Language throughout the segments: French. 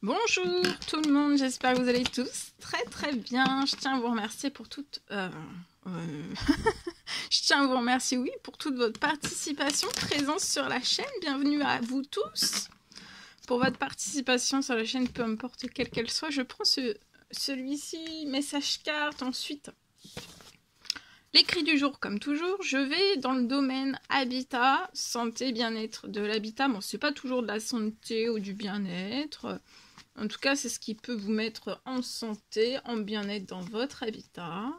Bonjour tout le monde, j'espère que vous allez tous très bien. Je tiens à vous remercier pour toute... Je tiens à vous remercier, oui, pour toute votre participation, présence sur la chaîne. Bienvenue à vous tous pour votre participation sur la chaîne, peu importe quelle qu'elle soit. Je prends celui-ci, message carte, ensuite l'écrit du jour, comme toujours. Je vais dans le domaine habitat, santé, bien-être de l'habitat. Bon, c'est pas toujours de la santé ou du bien-être. En tout cas, c'est ce qui peut vous mettre en santé, en bien-être dans votre habitat.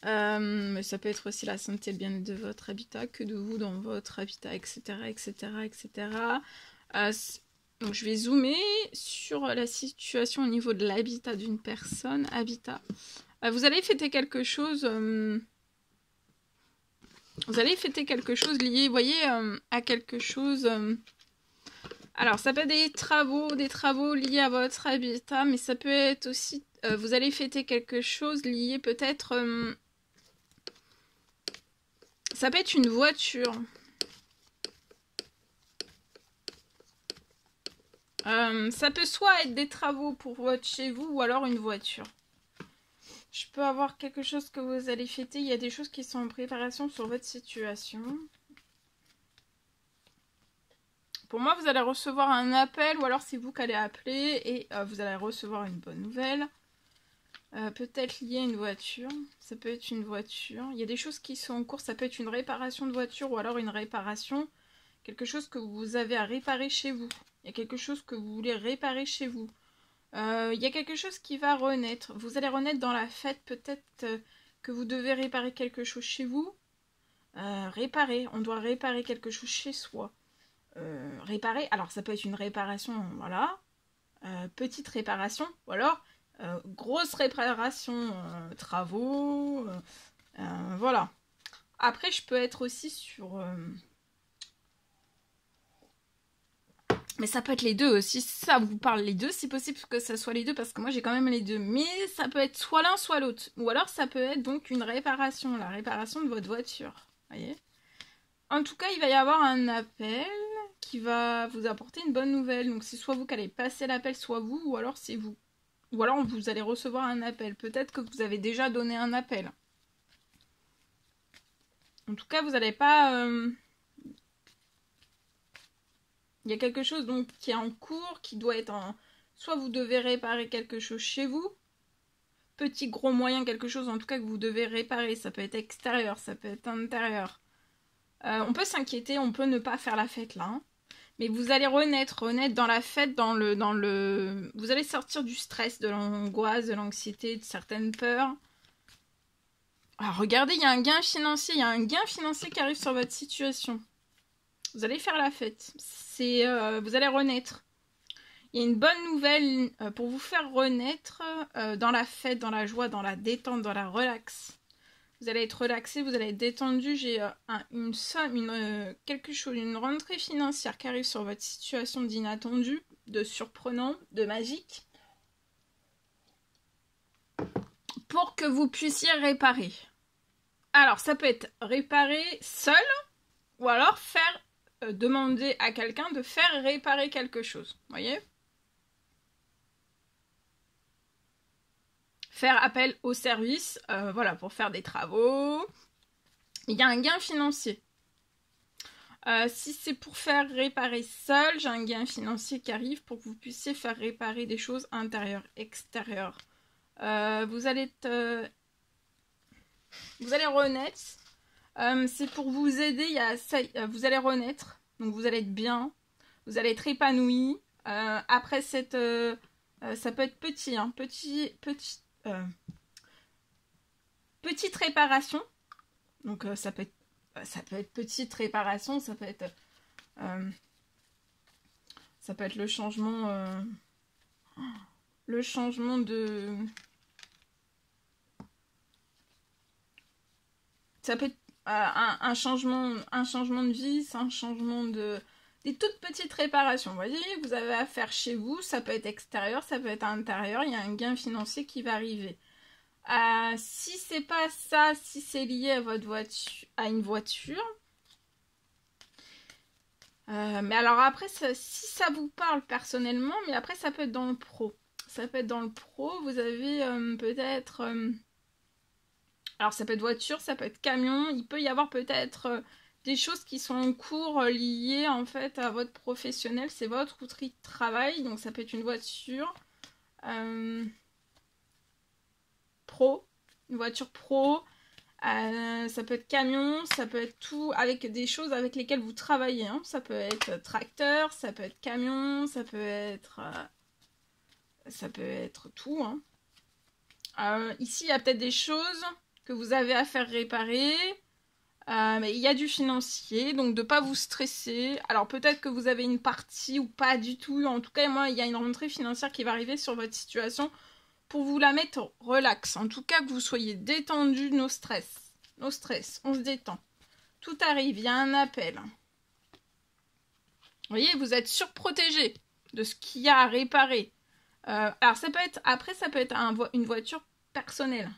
Mais ça peut être aussi la santé et le bien-être de votre habitat, que de vous dans votre habitat, etc. Donc je vais zoomer sur la situation au niveau de l'habitat d'une personne. Habitat. Vous allez fêter quelque chose... Vous allez fêter quelque chose lié, vous voyez, à quelque chose... Alors, ça peut être des travaux liés à votre habitat, mais ça peut être aussi... vous allez fêter quelque chose lié peut-être... ça peut être une voiture. Ça peut soit être des travaux pour votre chez vous, ou alors une voiture. Je peux avoir quelque chose que vous allez fêter. Il y a des choses qui sont en préparation sur votre situation. Pour moi, vous allez recevoir un appel, ou alors c'est vous qui allez appeler et vous allez recevoir une bonne nouvelle. Peut-être lié à une voiture. Ça peut être une voiture. Il y a des choses qui sont en cours. Ça peut être une réparation de voiture ou alors une réparation. Quelque chose que vous avez à réparer chez vous. Il y a quelque chose que vous voulez réparer chez vous. Il y a quelque chose qui va renaître. Vous allez renaître dans la fête. Peut-être que vous devez réparer quelque chose chez vous. Réparer. On doit réparer quelque chose chez soi. Réparer. Alors ça peut être une réparation, voilà. Petite réparation. Ou alors grosse réparation. Travaux. Voilà. Après je peux être aussi sur... Mais ça peut être les deux aussi, ça vous parle les deux, c'est possible que ça soit les deux, parce que moi j'ai quand même les deux. Mais ça peut être soit l'un, soit l'autre. Ou alors ça peut être donc une réparation, la réparation de votre voiture. Voyez ? En tout cas, il va y avoir un appel qui va vous apporter une bonne nouvelle. Donc c'est soit vous qui allez passer l'appel, soit vous, ou alors c'est vous. Ou alors vous allez recevoir un appel. Peut-être que vous avez déjà donné un appel. En tout cas, vous n'allez pas... Il y a quelque chose donc qui est en cours, qui doit être en... Soit vous devez réparer quelque chose chez vous, petit, gros, moyen, quelque chose en tout cas que vous devez réparer. Ça peut être extérieur, ça peut être intérieur. On peut s'inquiéter, on peut ne pas faire la fête là. Hein. Mais vous allez renaître dans la fête, dans le... Vous allez sortir du stress, de l'angoisse, de l'anxiété, de certaines peurs. Alors regardez, il y a un gain financier, il y a un gain financier qui arrive sur votre situation. Vous allez faire la fête. Vous allez renaître. Il y a une bonne nouvelle pour vous faire renaître dans la fête, dans la joie, dans la détente, dans la relax. Vous allez être relaxé, vous allez être détendu. J'ai une somme, quelque chose, une rentrée financière qui arrive sur votre situation d'inattendu, de surprenant, de magique. Pour que vous puissiez réparer. Alors, ça peut être réparer seul, ou alors faire... demander à quelqu'un de faire réparer quelque chose. Voyez ? Faire appel au service, voilà, pour faire des travaux. Il y a un gain financier. Si c'est pour faire réparer seul, j'ai un gain financier qui arrive pour que vous puissiez faire réparer des choses intérieures, extérieures. Vous allez renaître. C'est pour vous aider, vous allez renaître, donc vous allez être bien, vous allez être épanoui. Après ça peut être petit, hein, petite réparation. Donc ça peut être petite réparation, ça peut être le changement de... Ça peut être un changement de vie, c'est un changement de... Des toutes petites réparations, vous voyez, vous avez à faire chez vous, ça peut être extérieur, ça peut être intérieur, il y a un gain financier qui va arriver. Si c'est pas ça, si c'est lié à votre voiture, à une voiture, Mais alors après, si ça vous parle personnellement, mais après ça peut être dans le pro. Ça peut être dans le pro, vous avez peut-être... alors ça peut être voiture, ça peut être camion, il peut y avoir peut-être des choses qui sont en cours liées en fait à votre professionnel, c'est votre outil de travail, donc ça peut être une voiture pro, une voiture pro, ça peut être camion, ça peut être tout avec des choses avec lesquelles vous travaillez, hein. Ça peut être tracteur, ça peut être camion, ça peut être tout, hein. Ici il y a peut-être des choses que vous avez à faire réparer, mais il y a du financier, donc de ne pas vous stresser. Alors peut-être que vous avez une partie ou pas du tout, en tout cas moi il y a une rentrée financière qui va arriver sur votre situation pour vous la mettre relax, en tout cas que vous soyez détendu, no stress, on se détend, tout arrive, il y a un appel. Vous voyez, vous êtes surprotégé de ce qu'il y a à réparer. Alors ça peut être, après ça peut être une voiture personnelle.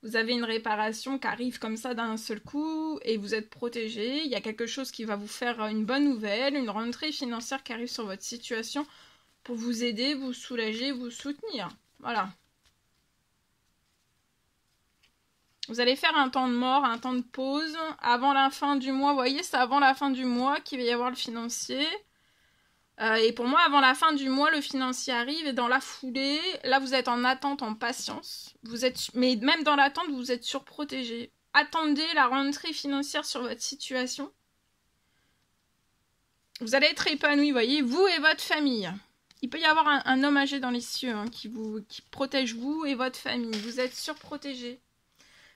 Vous avez une réparation qui arrive comme ça d'un seul coup et vous êtes protégé. Il y a quelque chose qui va vous faire une bonne nouvelle, une rentrée financière qui arrive sur votre situation pour vous aider, vous soulager, vous soutenir. Voilà. Vous allez faire un temps de mort, un temps de pause avant la fin du mois. Vous voyez, c'est avant la fin du mois qu'il va y avoir le financier. Et pour moi, avant la fin du mois, le financier arrive et dans la foulée, là, vous êtes en attente, en patience. Mais même dans l'attente, vous êtes surprotégé. Attendez la rentrée financière sur votre situation. Vous allez être épanoui, voyez, vous et votre famille. Il peut y avoir un homme âgé dans les cieux qui protège vous et votre famille. Vous êtes surprotégé.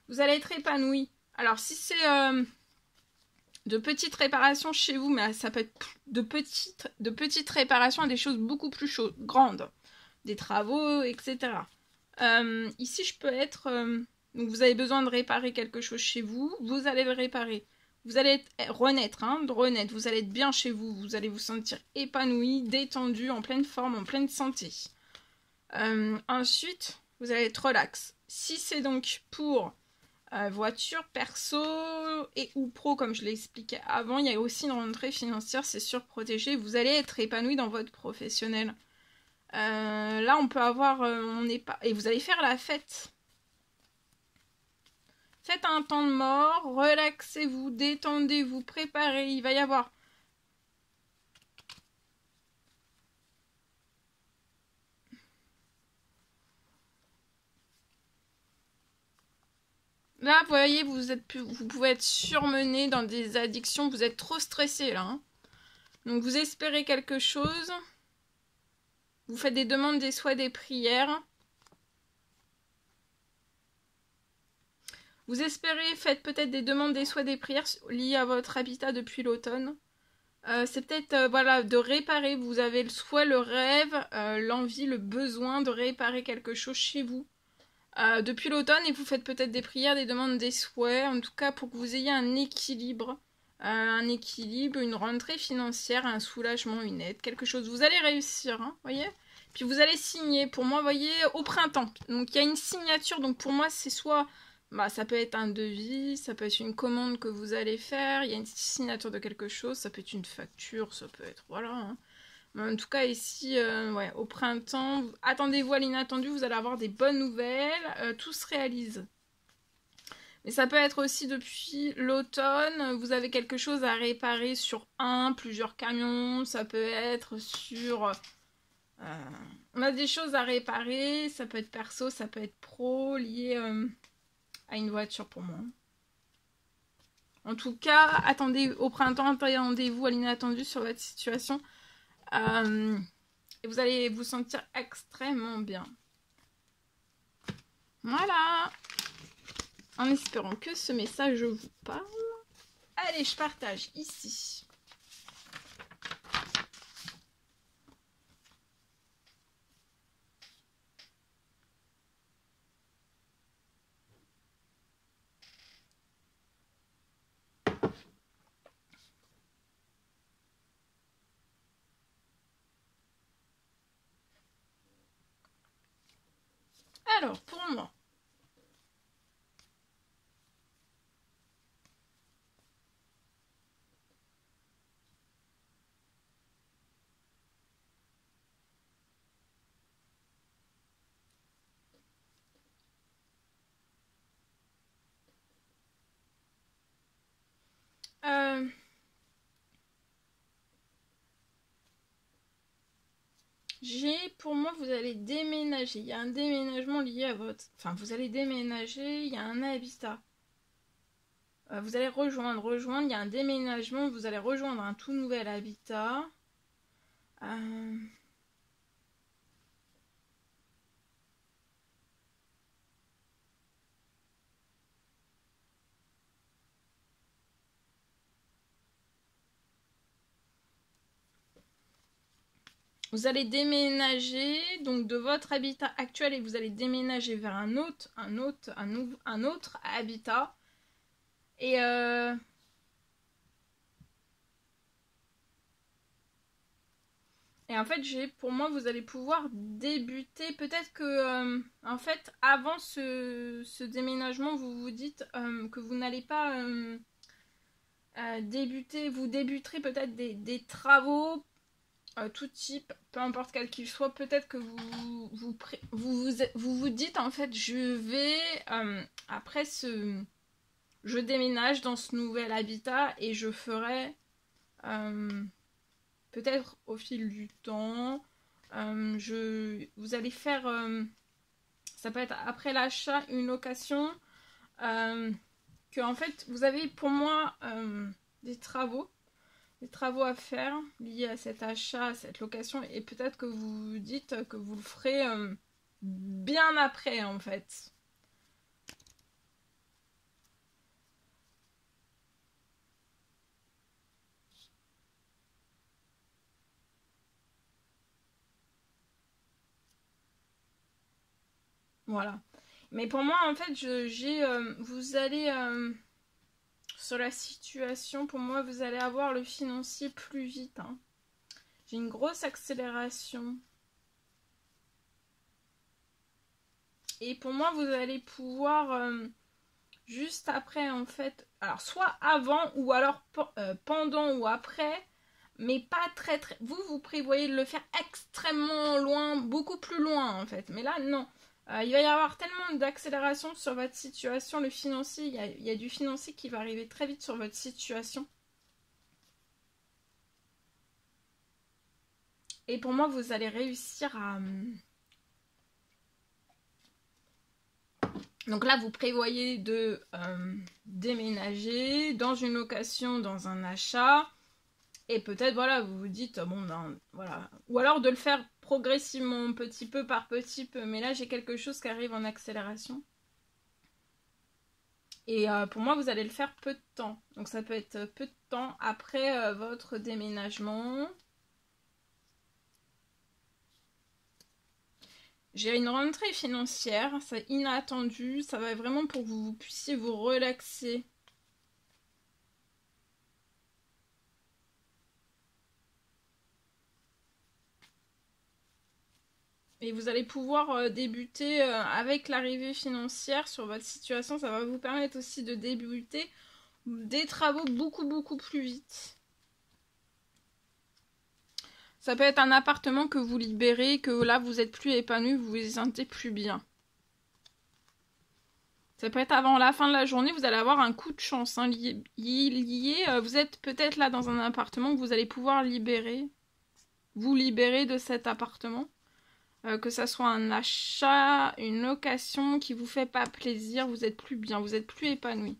Vous allez être épanoui. Alors, si c'est de petites réparations chez vous, mais ça peut être de petites réparations à des choses beaucoup plus grandes, des travaux, etc. Ici, je peux être... donc, vous avez besoin de réparer quelque chose chez vous, vous allez le réparer. Vous allez renaître, vous allez être bien chez vous, vous allez vous sentir épanoui, détendu, en pleine forme, en pleine santé. Ensuite, vous allez être relax. Si c'est donc pour... voiture, perso et ou pro, comme je l'ai expliqué avant, il y a aussi une rentrée financière, c'est surprotégé. Vous allez être épanoui dans votre professionnel. Là, on peut avoir... et vous allez faire la fête. Faites un temps de mort, relaxez-vous, détendez-vous, préparez. Il va y avoir... Là, vous voyez, vous pouvez être surmené dans des addictions, vous êtes trop stressé là. Donc vous espérez quelque chose. Vous faites des demandes, des souhaits, des prières. Vous espérez, faites peut-être des demandes, des souhaits, des prières liées à votre habitat depuis l'automne. C'est peut-être voilà, de réparer. Vous avez le souhait, le rêve, l'envie, le besoin de réparer quelque chose chez vous. Depuis l'automne, et vous faites peut-être des prières, des demandes, des souhaits, en tout cas pour que vous ayez un équilibre, une rentrée financière, un soulagement, une aide, quelque chose. Vous allez réussir, voyez. Puis vous allez signer, pour moi, voyez, au printemps. Donc il y a une signature, donc pour moi c'est soit, ça peut être un devis, ça peut être une commande que vous allez faire, il y a une signature de quelque chose, ça peut être une facture, ça peut être, voilà, En tout cas, ici, au printemps, attendez-vous à l'inattendu, vous allez avoir des bonnes nouvelles, tout se réalise. Mais ça peut être aussi depuis l'automne, vous avez quelque chose à réparer sur plusieurs camions, ça peut être sur... on a des choses à réparer, ça peut être perso, ça peut être pro, lié à une voiture pour moi. En tout cas, attendez au printemps, attendez-vous à l'inattendu sur votre situation. Et vous allez vous sentir extrêmement bien. Voilà. En espérant que ce message vous parle. Allez, je partage ici. Alors, pour moi, déménager. Il y a un déménagement lié à votre... Enfin, vous allez déménager, il y a un habitat. Vous allez rejoindre, il y a un déménagement, vous allez rejoindre un tout nouvel habitat. Vous allez déménager donc de votre habitat actuel et vous allez déménager vers un autre habitat. Et en fait, pour moi, vous allez pouvoir débuter. Peut-être que, en fait, avant ce déménagement, vous vous dites que vous n'allez pas débuter. Vous débuterez peut-être des travaux, tout type, peu importe quel qu'il soit. Peut-être que vous dites, en fait, je vais, après je déménage dans ce nouvel habitat et je ferai... peut-être au fil du temps, vous allez faire, ça peut être après l'achat, une location, que en fait vous avez pour moi des travaux à faire liés à cet achat, à cette location, et peut-être que vous dites que vous le ferez bien après en fait. Voilà. Mais pour moi, en fait, vous allez, sur la situation, pour moi, vous allez avoir le financier plus vite. Hein. J'ai une grosse accélération. Et pour moi, vous allez pouvoir, juste après, en fait, alors soit avant ou alors pendant ou après, mais pas très très... Vous prévoyez de le faire extrêmement loin, beaucoup plus loin, en fait. Mais là, non. Il va y avoir tellement d'accélération sur votre situation, le financier, il y a du financier qui va arriver très vite sur votre situation. Et pour moi, vous allez réussir à... Donc là, vous prévoyez de déménager dans une location, dans un achat. Et peut-être, voilà, vous vous dites, bon, ben, voilà. Ou alors de le faire progressivement, petit peu par petit peu. Mais là, j'ai quelque chose qui arrive en accélération. Et pour moi, vous allez le faire peu de temps. Donc ça peut être peu de temps après votre déménagement. J'ai une rentrée financière, c'est inattendu. Ça va vraiment pour que vous puissiez vous relaxer. Et vous allez pouvoir débuter avec l'arrivée financière sur votre situation. Ça va vous permettre aussi de débuter des travaux beaucoup plus vite. Ça peut être un appartement que vous libérez, que là vous êtes plus épanoui, vous vous sentez plus bien. Ça peut être avant la fin de la journée, vous allez avoir un coup de chance hein, lié. Vous êtes peut-être là dans un appartement que vous allez pouvoir vous libérer de cet appartement. Que ça soit un achat, une location qui vous fait pas plaisir, vous êtes plus bien, vous êtes plus épanoui.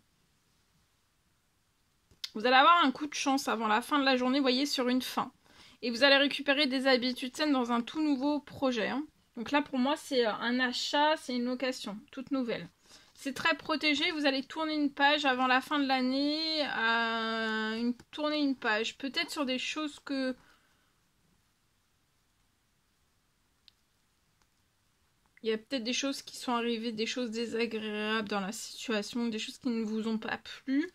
Vous allez avoir un coup de chance avant la fin de la journée, vous voyez, sur une fin. Et vous allez récupérer des habitudes saines dans un tout nouveau projet. Hein. Donc là, pour moi, c'est un achat, c'est une location, toute nouvelle. C'est très protégé, vous allez tourner une page avant la fin de l'année, tourner une page. Peut-être sur des choses que... Il y a peut-être des choses qui sont arrivées, des choses désagréables dans la situation, des choses qui ne vous ont pas plu.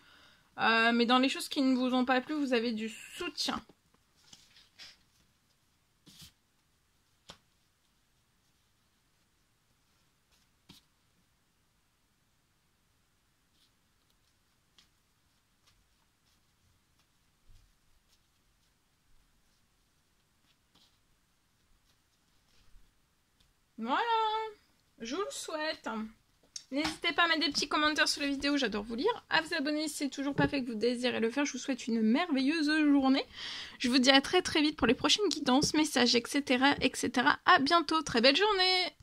Mais dans les choses qui ne vous ont pas plu, vous avez du soutien. Voilà, je vous le souhaite. N'hésitez pas à mettre des petits commentaires sur les vidéos, j'adore vous lire. À vous abonner si c'est toujours pas fait que vous désirez le faire. Je vous souhaite une merveilleuse journée. Je vous dis à très vite pour les prochaines guidances, messages, etc. etc. À bientôt, très belle journée.